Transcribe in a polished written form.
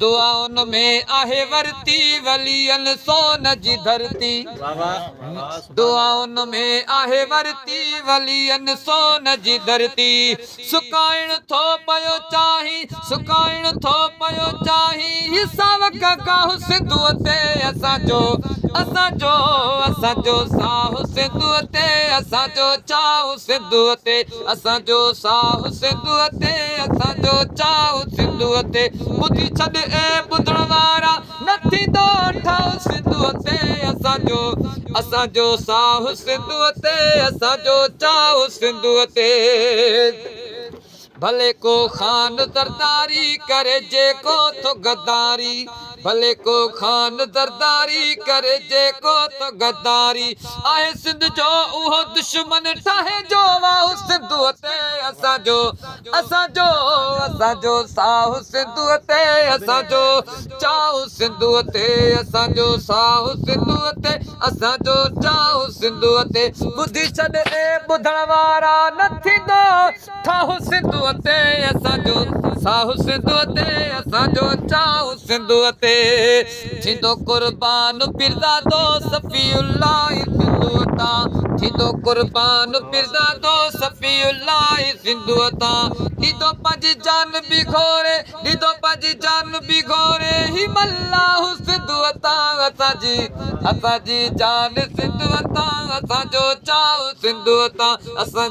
दुआउन में आहे वरती वलियन सोन जी धरती दुआउन में आहे वरती वलियन सोन जी धरती सुकाइण थो पयो चाही सुकाइण थो पयो चाही हिसाब काहू सिंधुअ ते असांजो साहु सिंधुअ ते असांजो चाहु सिंधुअ ते असांजो साहु सिंधुअ ते असांजो चाहु सिंधुअ ते ॿुधी छॾ ए ॿुधण वारा न थींदो ठाहु सिंधुअ ते असांजो साहु सिंधुअ ते असांजो चाहु सिंधुअ ते भले को खान दरदारी करे जेको थो गद्दारी भले को खान दरदारी करे जेको थो गद्दारी आहे सिंध जो उहो दुश्मन ठाहे जो वाहु सिंधुअ ते असांजो साहु सिंधुअ ते असांजो चाहु सिंधुअ ते असांजो साहु सिंधुअ ते असांजो चाहु सिंधुअ ते ॿुधी छॾ ए ॿुधण वारा न थींदो ठाहु सिंधुअ ते असांजो साहु सिंधुअ ते असांजो चाहु सिंधुअ ते थींदो कुर्बान पिरदादो सफ़ीउल्लाह सिंधुअ तां थींदो कुर्बान पिरदादो सफ़ीउल्लाह सिंधुअ तां ॾींदो पंहिंजी जान बिघोरे ही मल्लाहु सिंधुअ तां असांजी जान सिंधुअ तां असांजो चाहु सिंधुअ तां असां